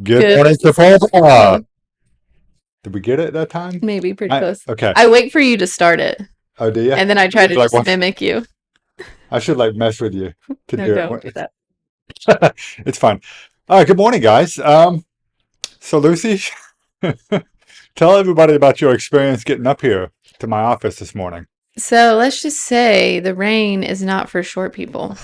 Good Good morning, Sapulpa. morning. Did we get it that time? Maybe pretty close. Okay. I wait for you to start it, Oh, do you? and then I try to Like, just what? mimic you. I should like mess with you to No, do don't do it. that. It's fine. All right. Good morning, guys. So Lucy, tell everybody about your experience getting up here to my office this morning. So let's just say the rain is not for short people.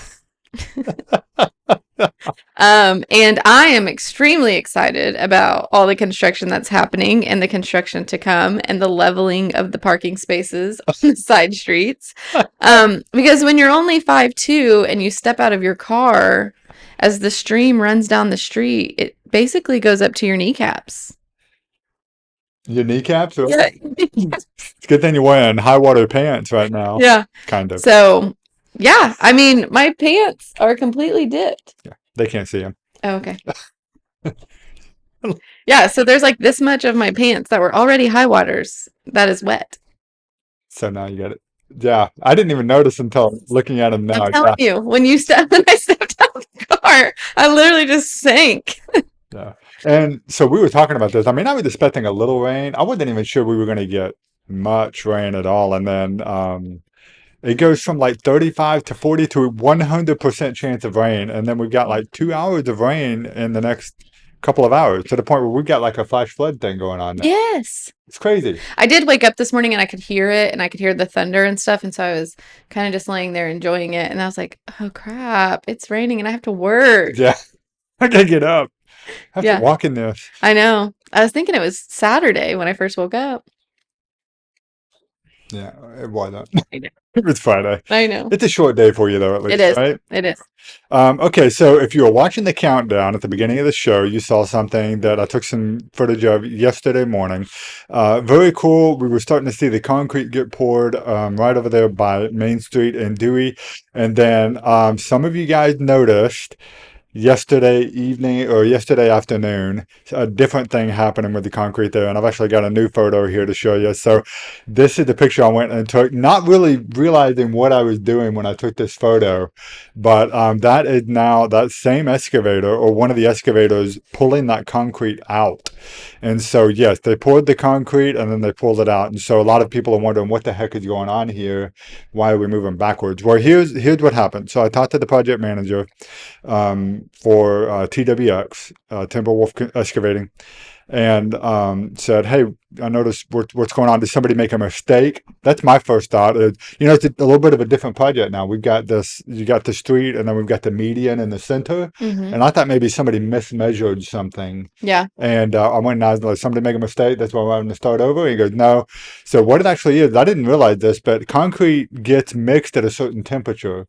And I am extremely excited about all the construction that's happening and the construction to come and the leveling of the parking spaces on the side streets. Because when you're only 5'2" and you step out of your car as the stream runs down the street, it basically goes up to your kneecaps. Your kneecaps? Yeah. It's a good thing you're wearing high water pants right now. Yeah. Kind of. So, yeah, I mean, my pants are completely dipped. Yeah. They can't see him. Oh, okay. Yeah, so there's like this much of my pants that were already high waters that is wet. So now you get it. Yeah. I didn't even notice until looking at him I'm now. telling Yeah. you, when I stepped out of the car, I literally just sank. Yeah. And so we were talking about this. I mean, I was expecting a little rain. I wasn't even sure we were going to get much rain at all. And then it goes from like 35 to 40 to 100% chance of rain. And then we've got like 2 hours of rain in the next couple of hours to the point where we've got like a flash flood thing going on now. Yes. It's crazy. I did wake up this morning and I could hear it and I could hear the thunder and stuff. And so I was kind of just laying there enjoying it. And I was like, oh crap, it's raining and I have to work. Yeah. I can't get up. I have to Yeah, walk in this. I know. I was thinking it was Saturday when I first woke up. Yeah. Why not? I know. It's Friday. I know. It's a short day for you, though, at It least, is. right? It is. Okay, so if you were watching the countdown at the beginning of the show, you saw something that I took some footage of yesterday morning. Very cool. We were starting to see the concrete get poured right over there by Main Street and Dewey. And then some of you guys noticed yesterday evening or yesterday afternoon a different thing happening with the concrete there, and I've actually got a new photo here to show you. So this is the picture I went and took, not really realizing what I was doing when I took this photo, but that is now that same excavator or one of the excavators pulling that concrete out. And so yes, they poured the concrete and then they pulled it out, and so a lot of people are wondering what the heck is going on here. Why are we moving backwards? Well, here's what happened. So I talked to the project manager for TWX, Timberwolf Excavating, and said, "Hey, I noticed what's going on. Did somebody make a mistake?" That's my first thought. It's a little bit of a different project now. We've got this, you got the street, and then we've got the median in the center. Hmm. And I thought maybe somebody mismeasured something. Yeah. And I went and I was like, somebody make a mistake. That's why we're having to start over. And he goes, no. So what it actually is, I didn't realize this, but concrete gets mixed at a certain temperature.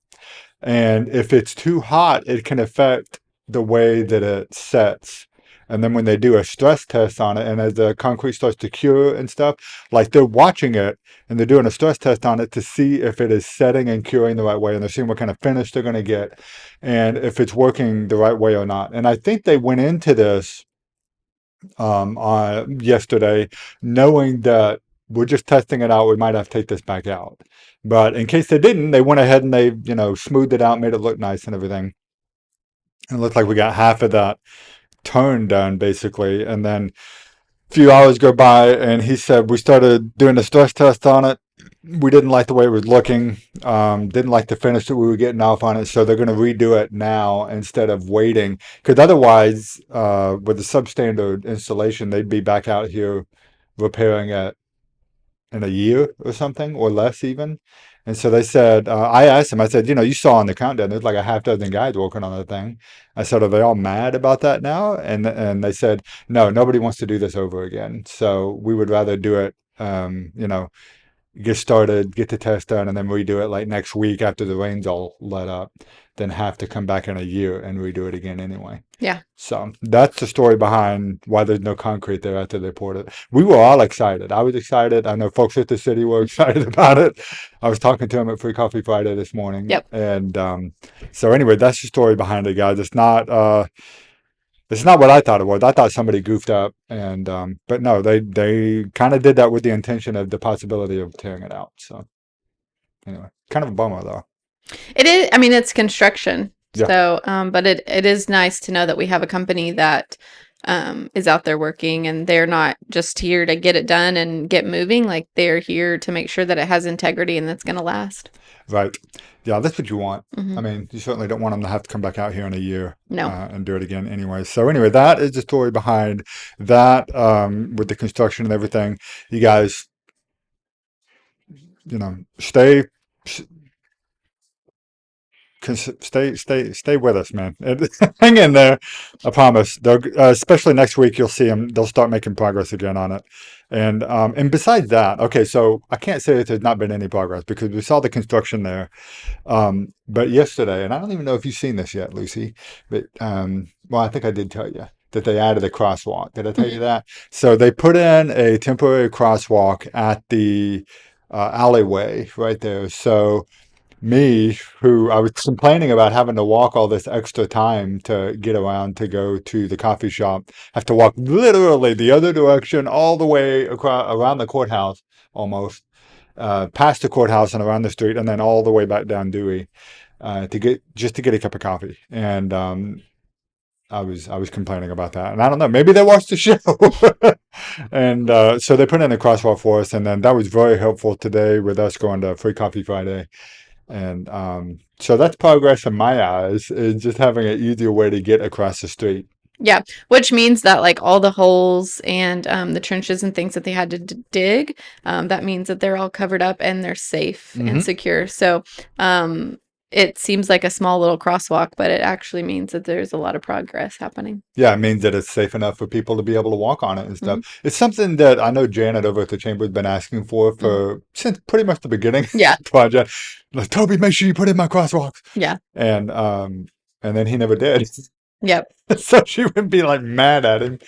And if it's too hot, it can affect the way that it sets. And then when they do a stress test on it, and as the concrete starts to cure and stuff, like they're watching it and they're doing a stress test on it to see if it is setting and curing the right way. And they're seeing what kind of finish they're going to get and if it's working the right way or not. And I think they went into this yesterday knowing that we're just testing it out. We might have to take this back out. But in case they didn't, they went ahead and they, smoothed it out, made it look nice and everything. And it looked like we got half of that turn done basically. And then a few hours go by and he said, we started doing the stress test on it. We didn't like the way it was looking, didn't like the finish that we were getting off on it. So they're going to redo it now instead of waiting. Because otherwise, with the substandard installation, they'd be back out here repairing it in a year or something, or less even. And so they said, I asked them, I said, you saw on the countdown, there's like a half dozen guys working on the thing. I said, are they all mad about that now? And they said, no, nobody wants to do this over again. So we would rather do it, get started, get the test done, and then redo it like next week after the rains all let up, than have to come back in a year and redo it again anyway. Yeah. So that's the story behind why there's no concrete there after they poured it. We were all excited. I was excited. I know folks at the city were excited about it. I was talking to them at Free Coffee Friday this morning. Yep. And so anyway, that's the story behind it, guys. It's not what I thought it was. I thought somebody goofed up, and but no, they kind of did that with the intention of the possibility of tearing it out. So anyway, kind of a bummer though. It is. I mean, it's construction. Yeah. So, but it is nice to know that we have a company that is out there working, and they're not just here to get it done and get moving. Like they're here to make sure that it has integrity and that's going to last. Right. Yeah, that's what you want. I Hmm. mean, you certainly don't want them to have to come back out here in a year No. and do it again anyway. So anyway, that is the story behind that with the construction and everything. You guys, stay stay with us, man. Hang in there. I promise. Especially next week, you'll see them. They'll start making progress again on it. And besides that, okay, so I can't say that there's not been any progress because we saw the construction there. But yesterday, and I don't even know if you've seen this yet, Lucy, but well, I think I did tell you that they added a crosswalk. Did I tell you Hmm. that? So they put in a temporary crosswalk at the alleyway right there. So me, who I was complaining about having to walk all this extra time to get around to go to the coffee shop, have to walk literally the other direction all the way across around the courthouse almost, past the courthouse and around the street, and then all the way back down Dewey to get a cup of coffee. And I was complaining about that, and I don't know, maybe they watched the show. And so they put in a crosswalk for us, and then that was very helpful today with us going to Free Coffee Friday. And so that's progress in my eyes, is just having an easier way to get across the street. Yeah, which means that like all the holes and the trenches and things that they had to dig, that means that they're all covered up and they're safe and Hmm. secure. So it seems like a small little crosswalk, but it actually means that there's a lot of progress happening. Yeah, it means that it's safe enough for people to be able to walk on it and Hmm. stuff. It's something that I know Janet over at the chamber has been asking Hmm. for since pretty much the beginning of Yeah, the project. Like, Toby, make sure you put in my crosswalks. yeah, And then he never did. yep. So she would be like mad at him.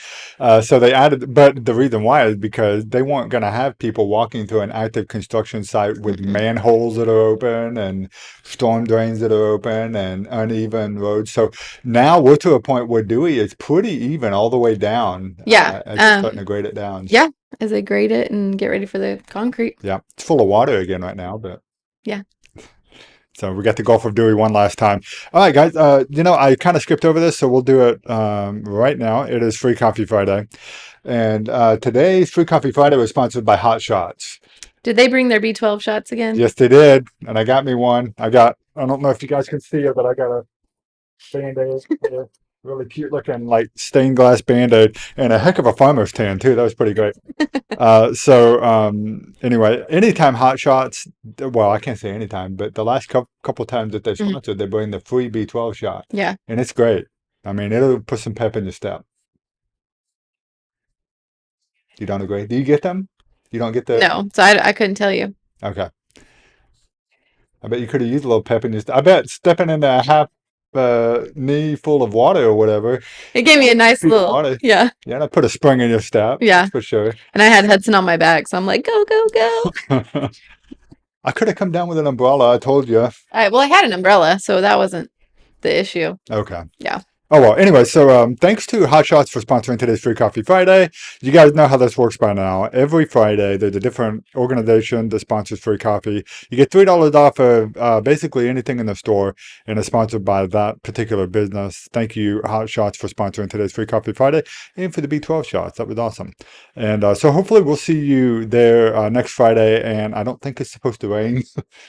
So they added, but the reason why is because they weren't going to have people walking through an active construction site with Mm-mm. manholes that are open and storm drains that are open and uneven roads. So now we're to a point where Dewey is pretty even all the way down Yeah, as they're starting to grade it down. yeah. As they grade it and get ready for the concrete. Yeah, it's full of water again right now, but. Yeah. So we got the Gulf of Dewey one last time. All right, guys. I kind of skipped over this, so we'll do it right now. It is Free Coffee Friday, and today's Free Coffee Friday was sponsored by Hot Shots. Did they bring their B12 shots again? Yes, they did, and I got me one. I don't know if you guys can see it, but I got a Band-Aid, a really cute looking like stained glass Band-Aid, and a heck of a farmer's tan too. That was pretty great. Anyway, anytime Hot Shots, well, I can't say anytime, but the last couple times that they Mhm. sponsored, they bring the free B12 shot, Yeah. and it's great. I mean, it'll put some pep in your step. You don't agree? Do you get them? You don't get the? No, so I couldn't tell you. Okay. I bet you could have used a little pep in your step. I bet stepping in a half knee full of water or whatever, It gave me a nice feet of little, water, yeah, yeah, that put a spring in your step. yeah. That's for sure. And I had Hudson on my back, so I'm like, go, go, go. I could have come down with an umbrella. I told you. All right, well, I had an umbrella, so that wasn't the issue. Okay. Yeah. Oh well. Anyway, so thanks to Hot Shots for sponsoring today's Free Coffee Friday. You guys know how this works by now. Every Friday, there's a different organization that sponsors free coffee. You get $3 off of basically anything in the store, and it's sponsored by that particular business. Thank you, Hot Shots, for sponsoring today's Free Coffee Friday and for the B12 shots. That was awesome. And so hopefully we'll see you there next Friday. And I don't think it's supposed to rain,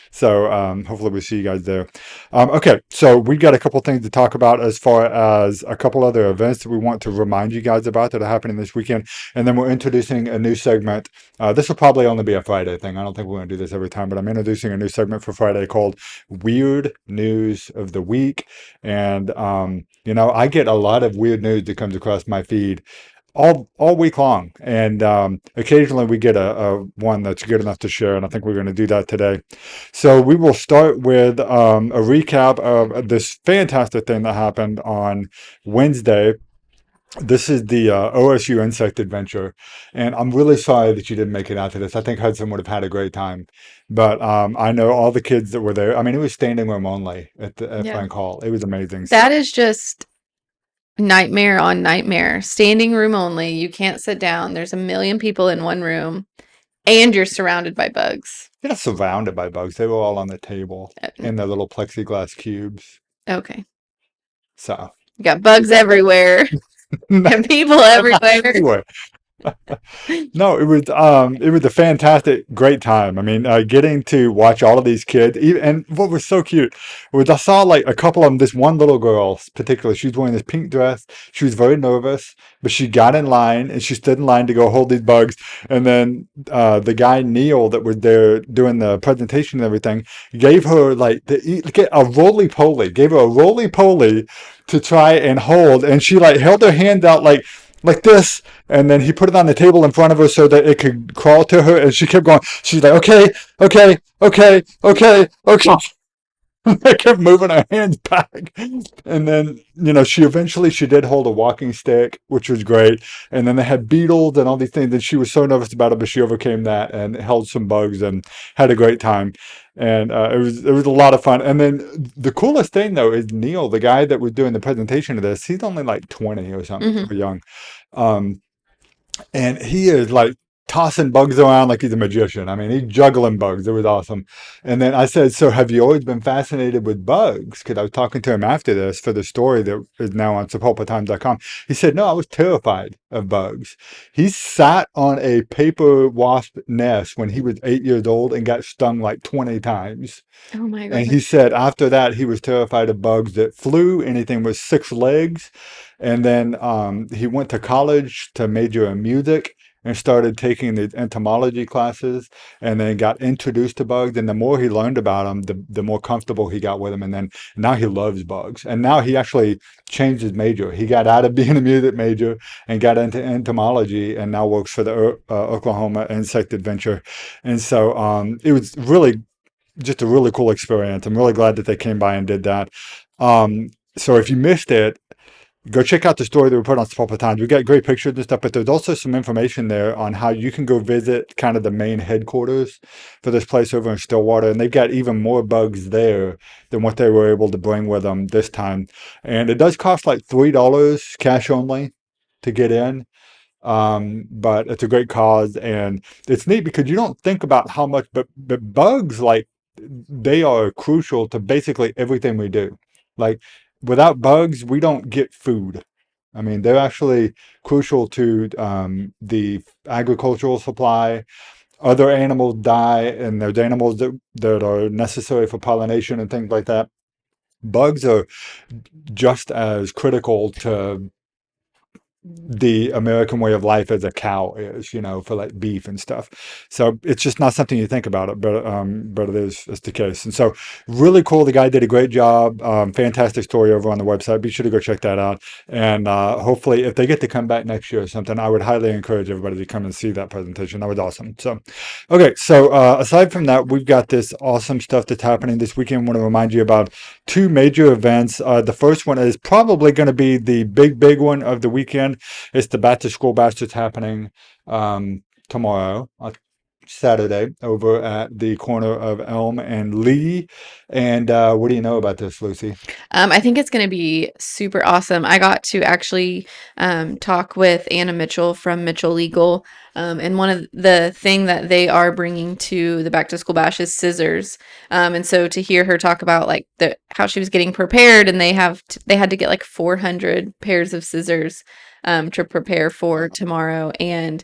so hopefully we'll see you guys there. Okay, so we got a couple things to talk about as far as a couple other events that we want to remind you guys about that are happening this weekend. And then we're introducing a new segment. This will probably only be a Friday thing. I don't think we're going to do this every time, but I'm introducing a new segment for Friday called Weird News of the Week. And, I get a lot of weird news that comes across my feed all week long, and occasionally we get a one that's good enough to share, and I think we're going to do that today. So we will start with a recap of this fantastic thing that happened on Wednesday. This is the OSU Insect Adventure, and I'm really sorry that you didn't make it out to this. I think Hudson would have had a great time, but I know all the kids that were there. I mean, it was standing room only at Yeah. Frank Hall. It was amazing. That is just nightmare on nightmare. Standing room only. You can't sit down. There's a million people in one room, and you're surrounded by bugs. You're not surrounded by bugs. They were all on the table in their little plexiglass cubes. Okay. So You got bugs everywhere. And people everywhere. Anyway, no, it was a fantastic, great time. I mean, getting to watch all of these kids, and what was so cute was I saw like a couple of them. This one little girl, particularly, she was wearing this pink dress. She was very nervous, but she got in line and she stood in line to go hold these bugs. And then the guy Neil that was there doing the presentation and everything gave her like a roly poly, gave her a roly poly to try and hold, and she like held her hand out like this, and then he put it on the table in front of her so that it could crawl to her, and she kept going. She's like, okay, okay, okay, okay, okay. I kept moving her hands back, and then she did hold a walking stick, which was great. And then they had beetles and all these things, and she was so nervous about it, but she overcame that and held some bugs and had a great time. And it was a lot of fun. And then the coolest thing though is Neil, the guy that was doing the presentation of this. He's only like 20 or something, Hmm. or young. Um, and he is like tossing bugs around like he's a magician. I mean, he's juggling bugs. It was awesome. And then I said, "So have you always been fascinated with bugs?" Because I was talking to him after this for the story that is now on sapulpatimes.com. He said, "No, I was terrified of bugs." He sat on a paper wasp nest when he was 8 years old and got stung like 20 times. Oh my And goodness. he said after that, he was terrified of bugs that flew, anything with six legs. And then he went to college to major in music and started taking the entomology classes, and then got introduced to bugs. And the more he learned about them, the more comfortable he got with them. And then now he loves bugs. And now he actually changed his major. He got out of being a music major and got into entomology, and now works for the Oklahoma Insect Adventure. And so it was really just a really cool experience. I'm really glad that they came by and did that. So if you missed it, go check out the story that we put on Sapulpa Times. We got great pictures and stuff, but there's also some information there on how you can go visit kind of the main headquarters for this place over in Stillwater. And they've got even more bugs there than what they were able to bring with them this time. And it does cost like $3 cash only to get in. But it's a great cause, and it's neat because you don't think about how much, but bugs, like, they are crucial to basically everything we do. Like, without bugs, we don't get food. I mean, they're actually crucial to the agricultural supply. Other animals die, and there's animals that are necessary for pollination and things like that. Bugs are just as critical to the American way of life as a cow is, for like beef and stuff. So it's just not something you think about it, but it's the case. And so really cool. The guy did a great job. Fantastic story over on the website. Be sure to go check that out. And hopefully, if they get to come back next year or something, I would highly encourage everybody to come and see that presentation. That was awesome. So, okay. So aside from that, we've got this awesome stuff that's happening this weekend. I want to remind you about two major events. The first one is probably going to be the big one of the weekend. It's the Back to School Bash that's happening tomorrow, Saturday, over at the corner of Elm and Lee. And what do you know about this, Lucy? I think it's going to be super awesome. I got to actually talk with Anna Mitchell from Mitchell Legal, and one of the thing that they are bringing to the Back to School Bash is scissors. And so to hear her talk about like how she was getting prepared, and they had to get like 400 pairs of scissors to prepare for tomorrow, and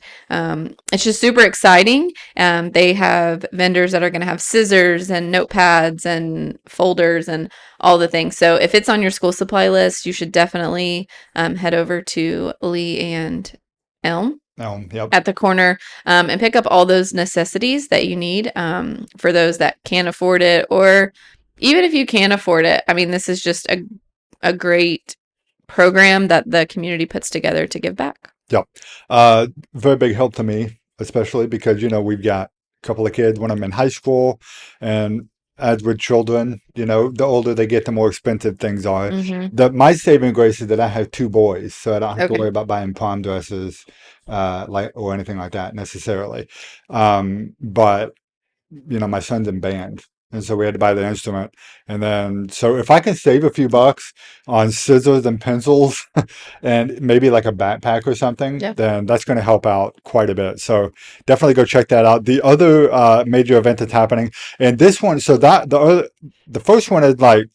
it's just super exciting. They have vendors that are going to have scissors and notepads and folders and all the things. So if it's on your school supply list, you should definitely head over to Lee and Elm Yep. at the corner, and pick up all those necessities that you need for those that can't afford it, or even if you can afford it. I mean, this is just a great program that the community puts together to give back. Yep. Very big help to me, especially because, we've got a couple of kids when I'm in high school, and as with children, the older they get, the more expensive things are. Hmm. My saving grace is that I have two boys, so I don't have to Okay. worry about buying prom dresses, or anything like that necessarily. But my son's in band. And so we had to buy the instrument. And then, so if I can save a few bucks on scissors and pencils and maybe like a backpack or something, Yeah. then that's going to help out quite a bit. So definitely go check that out. The other major event that's happening, and this one, so the first one is like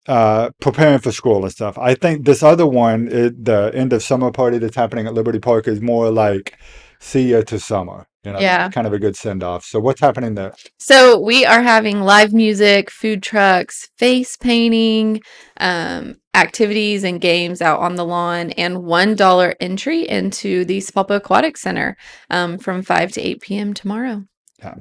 preparing for school and stuff. I think this other one, the end of summer party that's happening at Liberty Park, is more like see you to summer. Yeah. Kind of a good send off. So what's happening there? So we are having live music, food trucks, face painting, activities and games out on the lawn, and $1 entry into the Sapulpa Aquatic Center from 5 to 8 p.m. tomorrow. Yeah,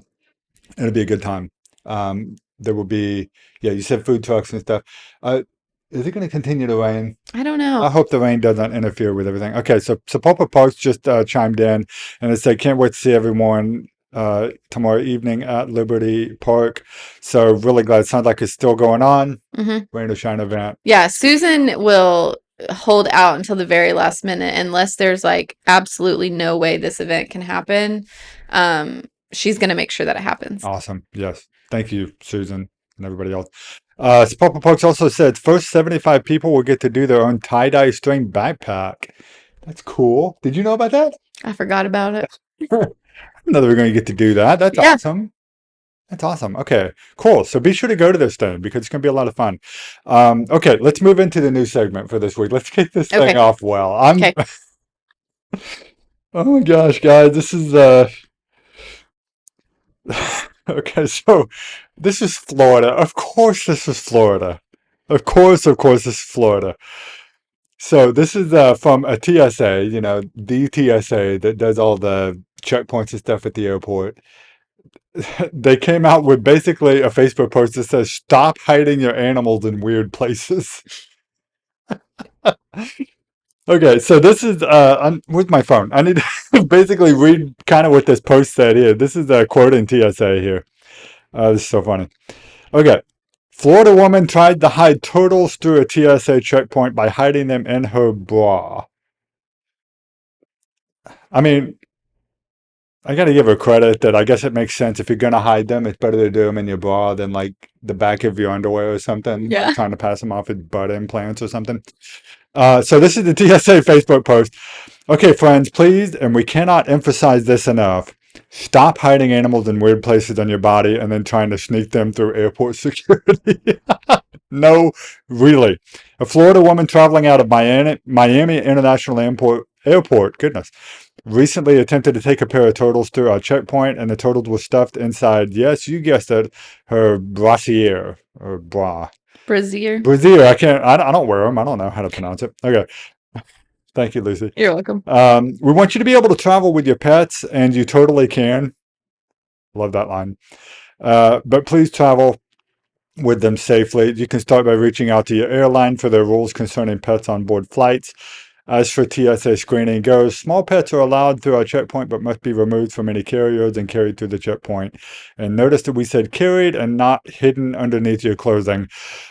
it'll be a good time. There will be, yeah, you said food trucks and stuff. Uh, is it going to continue to rain? I don't know. I hope the rain doesn't interfere with everything. Okay, so Sapulpa Parks just chimed in and it said, can't wait to see everyone tomorrow evening at Liberty Park. So really glad. It sounds like it's still going on. Hmm. Rain or shine event. Yeah, Susan will hold out until the very last minute unless there's like absolutely no way this event can happen. She's going to make sure that it happens. Awesome. Yes. Thank you, Susan and everybody else. Sapulpa Parks also said first 75 people will get to do their own tie-dye string backpack. That's cool. Did you know about that? I forgot about it. I didn't know they were going to get to do that. That's Yeah. awesome. That's awesome. Okay, cool. So be sure to go to this thing because it's going to be a lot of fun. Okay, let's move into the new segment for this week. Let's kick this thing Okay. off well. Okay. Oh my gosh, guys, this is okay. So this is Florida. Of course, this is Florida. Of course, this is Florida. So this is from a TSA. The TSA that does all the checkpoints and stuff at the airport. They came out with basically a Facebook post that says, "Stop hiding your animals in weird places." Okay, so this is with my phone. I need to basically read kind of what this post said here. This is a quote in TSA here. This is so funny. Okay. Florida woman tried to hide turtles through a TSA checkpoint by hiding them in her bra. I mean, I got to give her credit that I guess it makes sense. If you're going to hide them, it's better to do them in your bra than like the back of your underwear or something, Yeah. like trying to pass them off as butt implants or something. So this is the TSA Facebook post. Okay, friends, please, and we cannot emphasize this enough. Stop hiding animals in weird places on your body and then trying to sneak them through airport security. No, really. A Florida woman traveling out of Miami International Airport, goodness, recently attempted to take a pair of turtles through a checkpoint, and the turtles were stuffed inside, yes, you guessed it, her brassiere or bra. Brazier. Brazier. I don't wear them. I don't know how to pronounce it. Okay. Thank you, Lucy. You're welcome. We want you to be able to travel with your pets, and you totally can. Love that line. But please travel with them safely. You can start by reaching out to your airline for their rules concerning pets on board flights. As for TSA screening goes, small pets are allowed through our checkpoint but must be removed from any carriers and carried through the checkpoint. And notice that we said carried and not hidden underneath your clothing.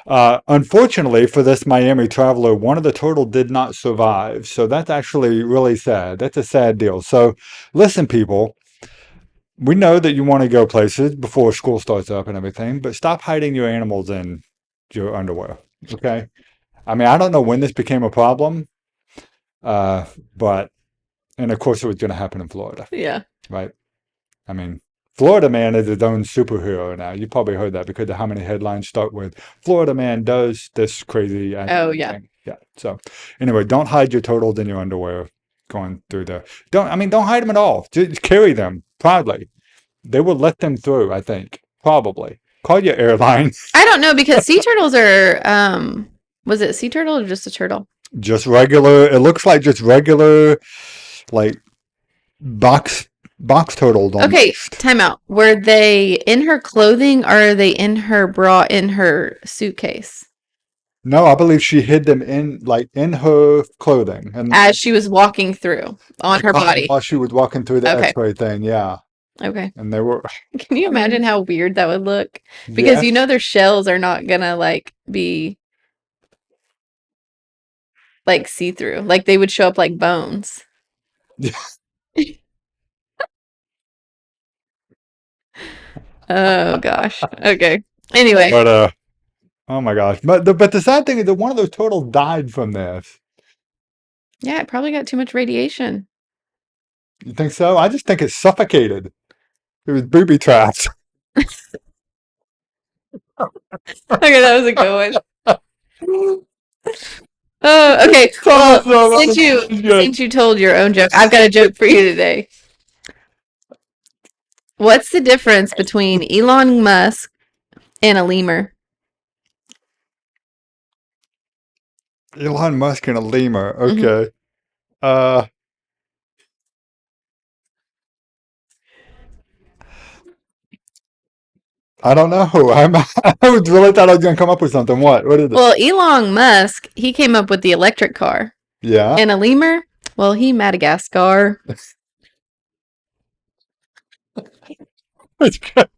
Unfortunately for this Miami traveler, one of the turtle did not survive. So that's actually really sad. That's a sad deal. So listen, people. We know that you want to go places before school starts up and everything, but stop hiding your animals in your underwear. Okay. I mean, I don't know when this became a problem, but, and of course it was going to happen in Florida, Yeah. right? I mean, Florida man is his own superhero now. You probably heard that because of how many headlines start with Florida man does this crazy Oh, yeah. thing. Yeah. So anyway, don't hide your turtles in your underwear going through there. Don't hide them at all. Just carry them proudly. They will let them through, I think. Probably. Call your airline. I don't know because sea turtles are was it a sea turtle or just a turtle? Just regular. It looks like just regular, like box turtles. Okay, time out. Were they in her clothing or are they in her bra in her suitcase? No, I believe she hid them in her clothing and As she was walking through on her body. while she was walking through the Okay. X-ray thing. Yeah, Okay. and they were. Can you imagine how weird that would look? Because Yes. you know their shells are not gonna like be like see-through. Like they would show up like bones. Oh gosh. Okay. Anyway. But oh my gosh! But the sad thing is that one of those turtles died from this. Yeah, it probably got too much radiation. You think so? I just think it's suffocated. It was booby trapped. Okay, that was a good one. Oh, okay. It's Well, awesome. It's good. since you told your own joke, I've got a joke for you today. What's the difference between Elon Musk and a lemur? Elon Musk and a lemur. Hmm. Okay. Uh, I don't know. Really thought I was gonna come up with something. What is it? Well, Elon Musk, he came up with the electric car. Yeah. And a lemur, well, he Madagascar. It's good.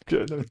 Good.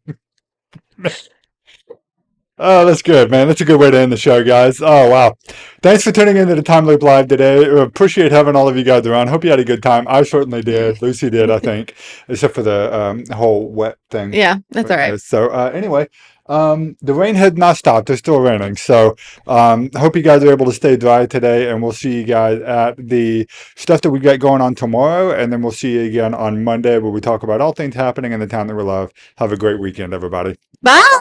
Oh, that's good, man. That's a good way to end the show, guys. Oh, wow. Thanks for tuning into the Time Loop Live today. Appreciate having all of you guys around. Hope you had a good time. I certainly did. Lucy did, I think, except for the whole wet thing. Yeah, that's all right. So, anyway, the rain has not stopped. It's still raining. So, hope you guys are able to stay dry today. And we'll see you guys at the stuff that we got going on tomorrow. And then we'll see you again on Monday where we talk about all things happening in the town that we love. Have a great weekend, everybody. Bye.